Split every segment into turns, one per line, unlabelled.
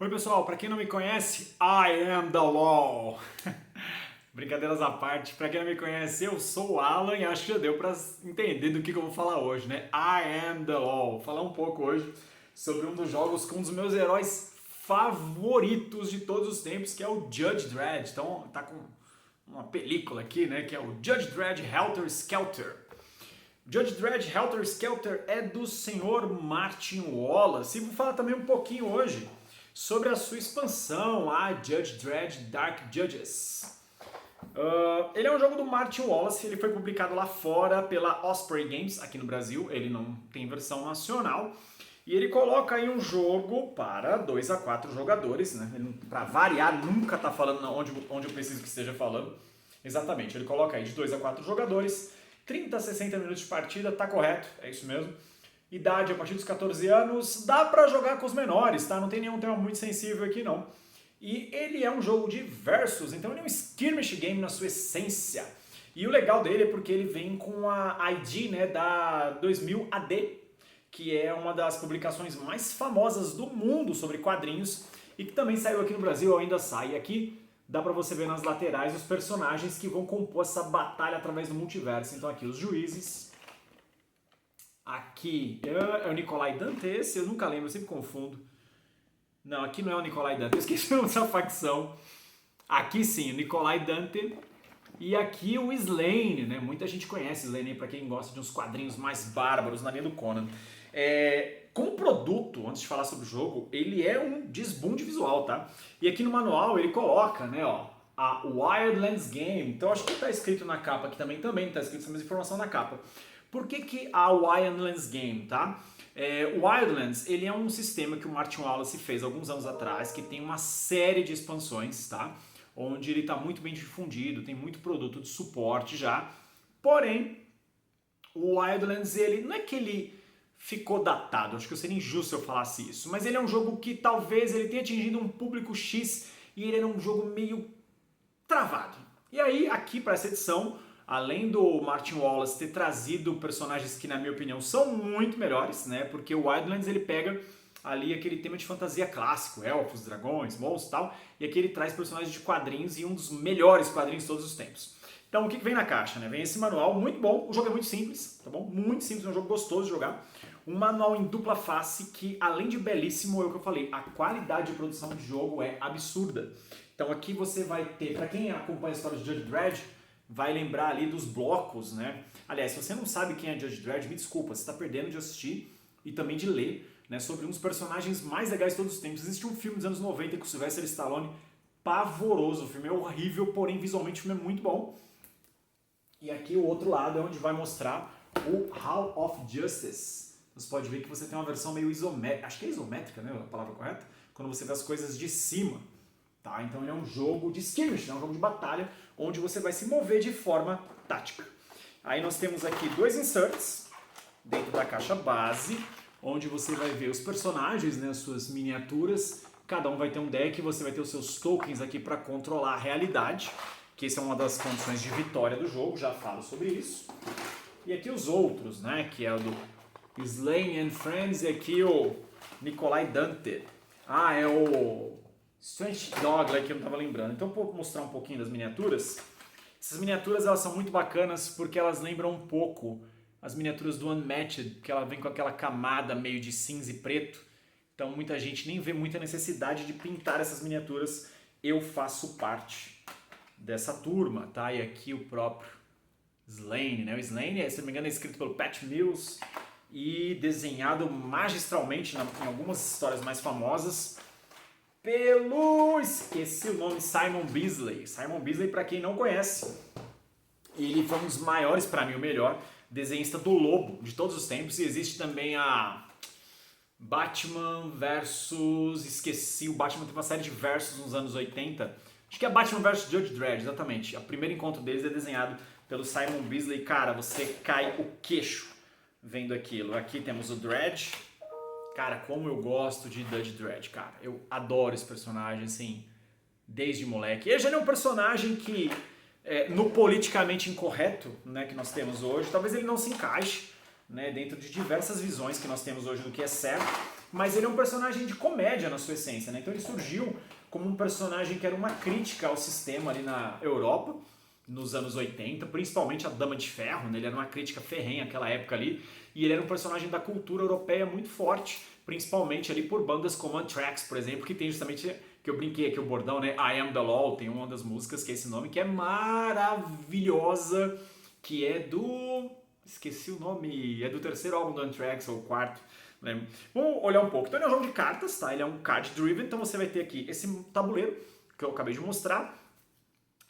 Oi pessoal, para quem não me conhece, I am the Law. Brincadeiras à parte, para quem não me conhece, eu sou o Alan e acho que já deu para entender do que eu vou falar hoje, né? I am the Law. Vou falar um pouco hoje sobre um dos jogos com um dos meus heróis favoritos de todos os tempos, que é o Judge Dredd. Então tá com uma película aqui, né, que é o Judge Dredd Helter Skelter. Judge Dredd Helter Skelter é do senhor Martin Wallace. E vou falar também um pouquinho hoje sobre a sua expansão, a Judge Dredd Dark Judges. Ele é um jogo do Martin Wallace, ele foi publicado lá fora pela Osprey Games, aqui no Brasil, ele não tem versão nacional. E ele coloca aí um jogo para 2 a 4 jogadores, né? Para variar, nunca está falando onde eu preciso que esteja falando. Exatamente, ele coloca aí de 2 a 4 jogadores, 30 a 60 minutos de partida, tá correto, é isso mesmo. Idade a partir dos 14 anos, dá pra jogar com os menores, tá? Não tem nenhum tema muito sensível aqui não. E ele é um jogo de versus, então ele é um skirmish game na sua essência. E o legal dele é porque ele vem com a ID, né, da 2000 AD, que é uma das publicações mais famosas do mundo sobre quadrinhos e que também saiu aqui no Brasil, ainda sai aqui. Dá pra você ver nas laterais os personagens que vão compor essa batalha através do multiverso. Então aqui os juízes. Aqui é o Nikolai Dante, esse eu nunca lembro, eu sempre confundo. Não, aqui não é o Nikolai Dante, eu esqueci o nome dessa facção. Aqui sim, o Nikolai Dante. E aqui o Slane, né? Muita gente conhece Slane aí, pra quem gosta de uns quadrinhos mais bárbaros na linha do Conan. Como produto, antes de falar sobre o jogo, ele é um desbunde visual, tá? E aqui no manual ele coloca, né, ó, a Wildlands Game. Então acho que tá escrito na capa aqui também tá escrito essa mesma informação na capa. Por que a Wildlands Game, tá? O Wildlands, ele é um sistema que o Martin Wallace fez alguns anos atrás, que tem uma série de expansões, tá? Onde ele está muito bem difundido, tem muito produto de suporte já. Porém, o Wildlands, ele não é que ele ficou datado, acho que seria injusto se eu falasse isso, mas ele é um jogo que talvez ele tenha atingido um público X e ele era um jogo meio travado. E aí, aqui para essa edição, além do Martin Wallace ter trazido personagens que, na minha opinião, são muito melhores, né? Porque o Wildlands ele pega ali aquele tema de fantasia clássico, elfos, dragões, monstros e tal, e aqui ele traz personagens de quadrinhos e um dos melhores quadrinhos de todos os tempos. Então o que vem na caixa, né? Vem esse manual, muito bom, o jogo é muito simples, tá bom? Muito simples, é um jogo gostoso de jogar. Um manual em dupla face que, além de belíssimo, é o que eu falei, a qualidade de produção de jogo é absurda. Então aqui você vai ter, pra quem acompanha a história de Judge Dredd, vai lembrar ali dos blocos, né? Aliás, se você não sabe quem é Judge Dredd, me desculpa, você está perdendo de assistir e também de ler, né, sobre um dos personagens mais legais de todos os tempos. Existe um filme dos anos 90 com o Sylvester Stallone, pavoroso, o filme é horrível, porém visualmente o filme é muito bom. E aqui o outro lado é onde vai mostrar o Hall of Justice. Você pode ver que você tem uma versão meio isométrica, acho que é isométrica, né, a palavra correta? Quando você vê as coisas de cima. Tá? Então ele é um jogo de skirmish, é um jogo de batalha, onde você vai se mover de forma tática. Aí nós temos aqui 2 inserts dentro da caixa base, onde você vai ver os personagens, né, as suas miniaturas, cada um vai ter um deck, você vai ter os seus tokens aqui para controlar a realidade, que essa é uma das condições de vitória do jogo, já falo sobre isso. E aqui os outros, né, que é o do Slane and Friends, e aqui o Nikolai Dante. É o Strange Dog, lá que eu não estava lembrando. Então vou mostrar um pouquinho das miniaturas. Essas miniaturas elas são muito bacanas porque elas lembram um pouco as miniaturas do Unmatched, que ela vem com aquela camada meio de cinza e preto. Então muita gente nem vê muita necessidade de pintar essas miniaturas. Eu faço parte dessa turma, tá? E aqui o próprio Slane, né? O Slane, se não me engano, é escrito pelo Pat Mills e desenhado magistralmente em algumas histórias mais famosas esqueci o nome, Simon Bisley. Simon Bisley, para quem não conhece, ele foi um dos maiores, para mim o melhor, desenhista do Lobo de todos os tempos. E existe também a Batman versus... Esqueci, o Batman teve uma série de versos nos anos 80. Acho que é Batman versus Judge Dredd, exatamente. O primeiro encontro deles é desenhado pelo Simon Bisley. Cara, você cai o queixo vendo aquilo. Aqui temos o Dredd. Cara, como eu gosto de Judge Dredd, cara. Eu adoro esse personagem, assim, desde moleque. Ele já é um personagem que, no politicamente incorreto, né, que nós temos hoje, talvez ele não se encaixe, né, dentro de diversas visões que nós temos hoje do que é certo. mas ele é um personagem de comédia na sua essência, né? Então ele surgiu como um personagem que era uma crítica ao sistema ali na Europa, nos anos 80, principalmente a Dama de Ferro, né? Ele era uma crítica ferrenha naquela época ali, e ele era um personagem da cultura europeia muito forte, principalmente ali por bandas como Anthrax, por exemplo, que tem justamente, que eu brinquei aqui o bordão, né? I Am The Law, tem uma das músicas que é esse nome, que é maravilhosa, que é do... esqueci o nome, é do terceiro álbum do Anthrax, ou o quarto, né? Vamos olhar um pouco. Então ele é um jogo de cartas, tá? Ele é um card driven, então você vai ter aqui esse tabuleiro, que eu acabei de mostrar,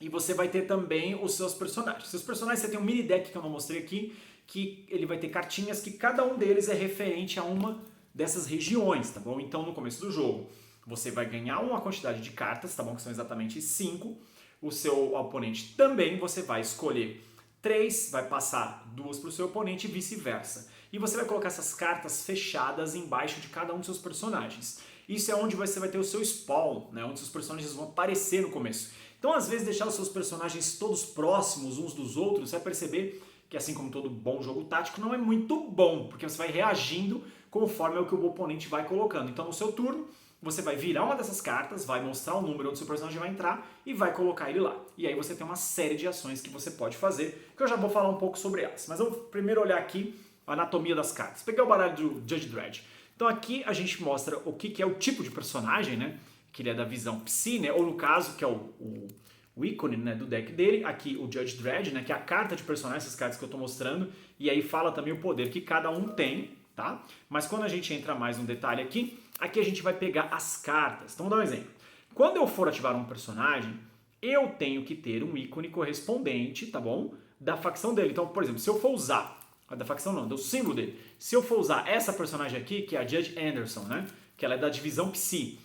e você vai ter também os seus personagens. Seus personagens, você tem um mini deck que eu não mostrei aqui, que ele vai ter cartinhas que cada um deles é referente a uma dessas regiões, tá bom? Então no começo do jogo você vai ganhar uma quantidade de cartas, tá bom? Que são exatamente 5. O seu oponente também, você vai escolher 3, vai passar 2 para o seu oponente e vice-versa. E você vai colocar essas cartas fechadas embaixo de cada um dos seus personagens. Isso é onde você vai ter o seu spawn, né? Onde seus personagens vão aparecer no começo. Então, às vezes, deixar os seus personagens todos próximos uns dos outros, você vai perceber que, assim como todo bom jogo tático, não é muito bom, porque você vai reagindo conforme o que o oponente vai colocando. Então, no seu turno, você vai virar uma dessas cartas, vai mostrar o número onde seu personagem vai entrar e vai colocar ele lá. E aí você tem uma série de ações que você pode fazer, que eu já vou falar um pouco sobre elas. Mas vamos primeiro olhar aqui a anatomia das cartas. Peguei o baralho do Judge Dredd. Então aqui a gente mostra o que é o tipo de personagem, né? Que ele é da visão Psi, né? Ou no caso, que é o ícone, né, do deck dele. Aqui o Judge Dredd, né? Que é a carta de personagem, essas cartas que eu estou mostrando. E aí fala também o poder que cada um tem, tá? Mas quando a gente entra mais no detalhe aqui a gente vai pegar as cartas. Então vou dar um exemplo. Quando eu for ativar um personagem, eu tenho que ter um ícone correspondente, tá bom? Da facção dele. Então, por exemplo, se eu for usar, da facção não, do símbolo dele. Se eu for usar essa personagem aqui, que é a Judge Anderson, né? Que ela é da divisão Psi,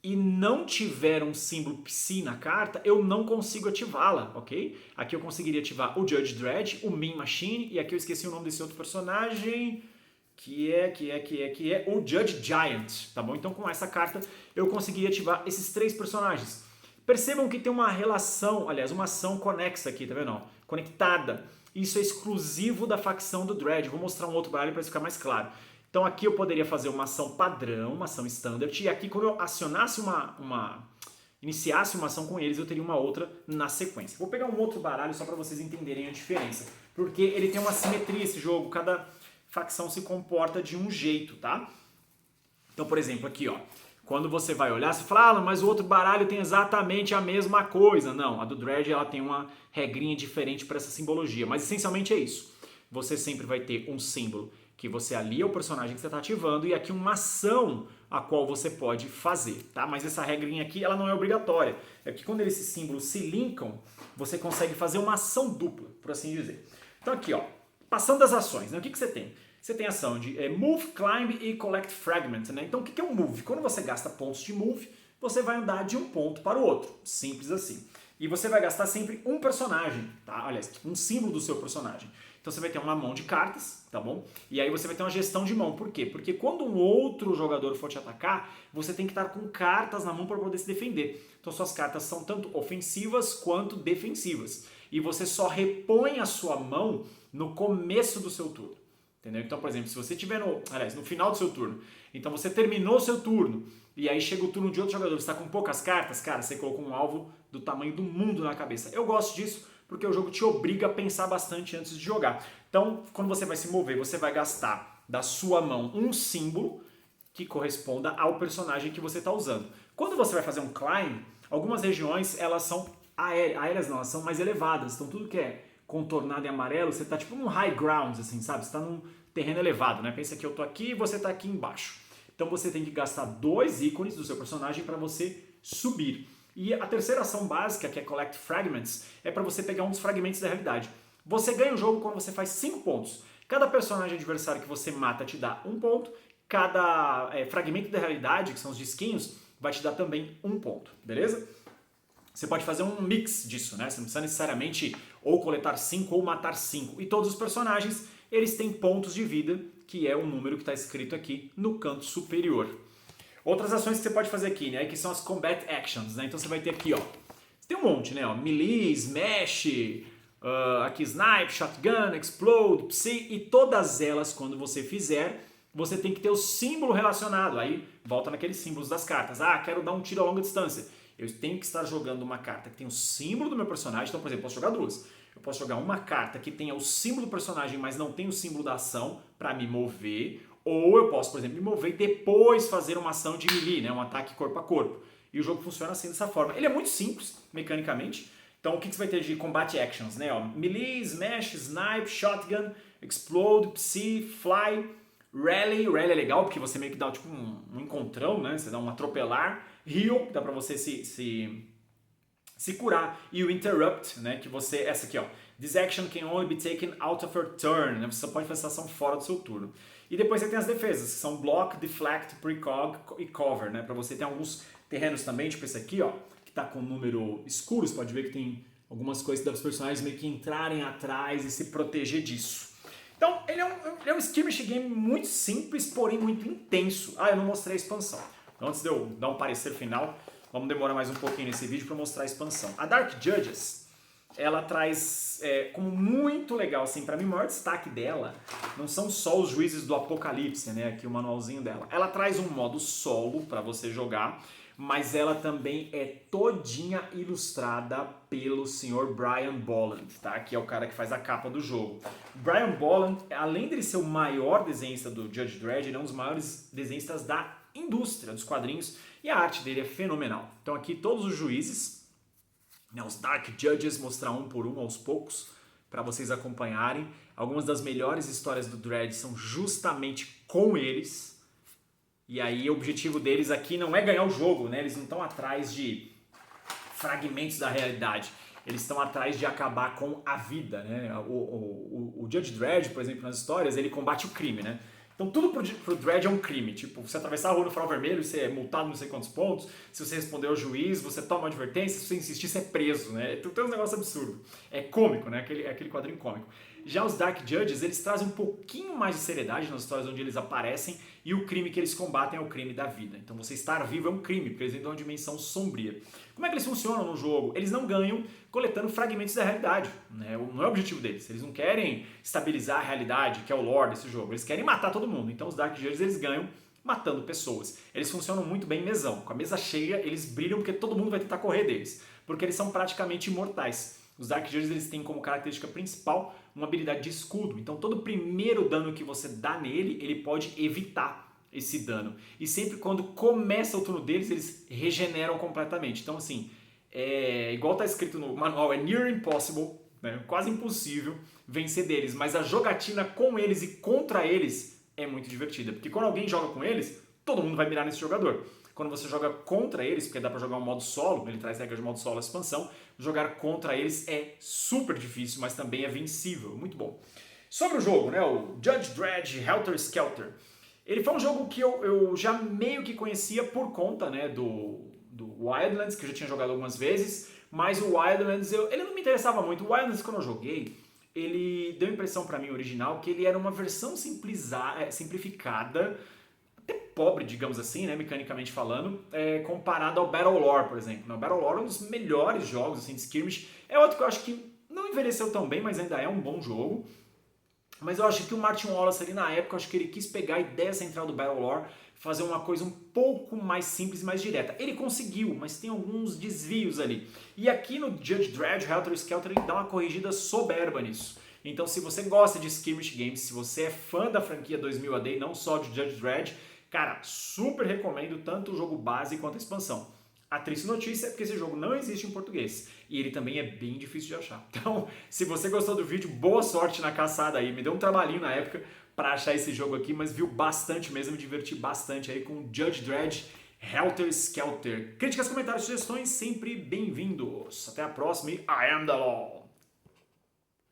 e não tiver um símbolo Psi na carta, eu não consigo ativá-la, ok? Aqui eu conseguiria ativar o Judge Dredd, o Mean Machine, e aqui eu esqueci o nome desse outro personagem, que é o Judge Giant, tá bom? Então com essa carta eu conseguiria ativar esses 3 personagens. Percebam que tem uma relação, aliás, uma ação conexa aqui, tá vendo? Conectada. Isso é exclusivo da facção do Dredd. Vou mostrar um outro baralho para ficar mais claro. Então aqui eu poderia fazer uma ação padrão, uma ação standard, e aqui quando eu acionasse iniciasse uma ação com eles, eu teria uma outra na sequência. Vou pegar um outro baralho só para vocês entenderem a diferença, porque ele tem uma simetria esse jogo, cada facção se comporta de um jeito, tá? Então, por exemplo, aqui, ó, quando você vai olhar, você fala, mas o outro baralho tem exatamente a mesma coisa. Não, a do Dredd ela tem uma regrinha diferente para essa simbologia, mas essencialmente é isso. Você sempre vai ter um símbolo que você alia o personagem que você está ativando e aqui uma ação a qual você pode fazer, tá? Mas essa regrinha aqui, ela não é obrigatória. É que quando esses símbolos se linkam, você consegue fazer uma ação dupla, por assim dizer. Então aqui, ó, passando das ações, né? O que você tem? Você tem a ação de Move, Climb e Collect Fragment, né? Então o que é um Move? Quando você gasta pontos de Move, você vai andar de um ponto para o outro. Simples assim. E você vai gastar sempre um personagem, tá? Aliás, um símbolo do seu personagem. Então você vai ter uma mão de cartas, tá bom? E aí você vai ter uma gestão de mão. Por quê? Porque quando um outro jogador for te atacar, você tem que estar com cartas na mão para poder se defender. Então suas cartas são tanto ofensivas quanto defensivas. E você só repõe a sua mão no começo do seu turno. Entendeu? Então, por exemplo, se você estiver no final do seu turno, então você terminou o seu turno, e aí chega o turno de outro jogador, você está com poucas cartas, cara, você colocou um alvo do tamanho do mundo na cabeça. Eu gosto disso porque o jogo te obriga a pensar bastante antes de jogar. Então, quando você vai se mover, você vai gastar da sua mão um símbolo que corresponda ao personagem que você está usando. Quando você vai fazer um climb, algumas regiões elas são aéreas não, elas são mais elevadas, então tudo que é contornado em amarelo, você tá tipo num high ground, assim, sabe? Você tá num terreno elevado, né? Pensa que eu tô aqui e você tá aqui embaixo. Então você tem que gastar 2 ícones do seu personagem para você subir. E a terceira ação básica, que é Collect Fragments, é para você pegar um dos fragmentos da realidade. Você ganha o jogo quando você faz 5 pontos. Cada personagem adversário que você mata te dá 1 ponto. Cada fragmento da realidade, que são os disquinhos, vai te dar também 1 ponto, beleza? Você pode fazer um mix disso, né? Você não precisa necessariamente ou coletar 5 ou matar 5. E todos os personagens, eles têm pontos de vida, que é o número que está escrito aqui no canto superior. Outras ações que você pode fazer aqui, né? Que são as Combat Actions, né? Então você vai ter aqui, ó. Você tem um monte, né? Ó, Melee, Smash, aqui Snipe, Shotgun, Explode, Psy, e todas elas, quando você fizer, você tem que ter o símbolo relacionado. Aí volta naqueles símbolos das cartas. Ah, quero dar um tiro a longa distância. Eu tenho que estar jogando uma carta que tem o símbolo do meu personagem. Então, por exemplo, eu posso jogar duas. Eu posso jogar uma carta que tenha o símbolo do personagem, mas não tem o símbolo da ação para me mover. Ou eu posso, por exemplo, me mover e depois fazer uma ação de melee, né? Um ataque corpo a corpo. E o jogo funciona assim, dessa forma. Ele é muito simples, mecanicamente. Então, o que você vai ter de combate actions, né? Ó, melee, smash, snipe, shotgun, explode, psi, fly, rally. Rally é legal porque você meio que dá tipo um encontrão, né? Você dá um atropelar. Heal, dá pra você se curar. E o interrupt, né? Que você... Essa aqui, ó. This action can only be taken out of your turn. Né? Você só pode fazer essa ação fora do seu turno. E depois você tem as defesas, que são block, deflect, precog e cover, né? Pra você ter alguns terrenos também, tipo esse aqui, ó. Tá com número escuro, você pode ver que tem algumas coisas que dá para os personagens meio que entrarem atrás e se proteger disso. Então, ele é um skirmish game muito simples, porém muito intenso. Ah, eu não mostrei a expansão. Então, antes de eu dar um parecer final, vamos demorar mais um pouquinho nesse vídeo para mostrar a expansão. A Dark Judges, ela traz como muito legal, assim, para mim o maior destaque dela não são só os juízes do apocalipse, né, aqui o manualzinho dela. Ela traz um modo solo para você jogar, mas ela também é todinha ilustrada pelo senhor Brian Bolland, tá? Que é o cara que faz a capa do jogo. Brian Bolland, além de ser o maior desenhista do Judge Dredd, ele é um dos maiores desenhistas da indústria dos quadrinhos e a arte dele é fenomenal. Então aqui todos os juízes, né, os Dark Judges, mostrar um por um aos poucos para vocês acompanharem. Algumas das melhores histórias do Dredd são justamente com eles. E aí o objetivo deles aqui não é ganhar o jogo, né? Eles não estão atrás de fragmentos da realidade. Eles estão atrás de acabar com a vida, né? O Judge Dredd, por exemplo, nas histórias, ele combate o crime, né? Então tudo pro Dredd é um crime. Tipo, você atravessar a rua no farol vermelho, você é multado não sei quantos pontos. Se você responder ao juiz, você toma uma advertência. Se você insistir, você é preso, né? Então tem um negócio absurdo. É cômico, né? Aquele quadrinho cômico. Já os Dark Judges, eles trazem um pouquinho mais de seriedade nas histórias onde eles aparecem e o crime que eles combatem é o crime da vida. Então você estar vivo é um crime, porque eles vêm de uma dimensão sombria. Como é que eles funcionam no jogo? Eles não ganham coletando fragmentos da realidade, né? Não é o objetivo deles. Eles não querem estabilizar a realidade, que é o lore desse jogo. Eles querem matar todo mundo. Então os Dark Judges, eles ganham matando pessoas. Eles funcionam muito bem em mesão. Com a mesa cheia, eles brilham porque todo mundo vai tentar correr deles. Porque eles são praticamente imortais. Os Dark Judges, eles têm como característica principal uma habilidade de escudo. Então todo primeiro dano que você dá nele, ele pode evitar esse dano. E sempre quando começa o turno deles, eles regeneram completamente. Então assim, igual está escrito no manual, é near impossible, né? Quase impossível vencer deles. Mas a jogatina com eles e contra eles é muito divertida. Porque quando alguém joga com eles, todo mundo vai mirar nesse jogador. Quando você joga contra eles, porque dá pra jogar um modo solo, ele traz regras de modo solo a expansão, jogar contra eles é super difícil, mas também é vencível, muito bom. Sobre o jogo, né, o Judge Dredd Helter Skelter, ele foi um jogo que eu já meio que conhecia por conta, né, do Wildlands, que eu já tinha jogado algumas vezes, mas o Wildlands, ele não me interessava muito. O Wildlands, quando eu joguei, ele deu a impressão pra mim, original, que ele era uma versão simplificada, pobre, digamos assim, né, mecanicamente falando, comparado ao Battlelore, por exemplo. O Battlelore é um dos melhores jogos assim, de skirmish. É outro que eu acho que não envelheceu tão bem, mas ainda é um bom jogo. Mas eu acho que o Martin Wallace ali na época, eu acho que ele quis pegar a ideia central do Battlelore, fazer uma coisa um pouco mais simples e mais direta. Ele conseguiu, mas tem alguns desvios ali. E aqui no Judge Dredd, Helter Skelter, ele dá uma corrigida soberba nisso. Então se você gosta de skirmish games, se você é fã da franquia 2000 AD, não só de Judge Dredd, cara, super recomendo tanto o jogo base quanto a expansão. A triste notícia é que esse jogo não existe em português e ele também é bem difícil de achar. Então, se você gostou do vídeo, boa sorte na caçada aí. Me deu um trabalhinho na época para achar esse jogo aqui, mas viu bastante mesmo, me diverti bastante aí com Judge Dredd Helter Skelter. Críticas, comentários, sugestões, sempre bem-vindos. Até a próxima e I am the Law.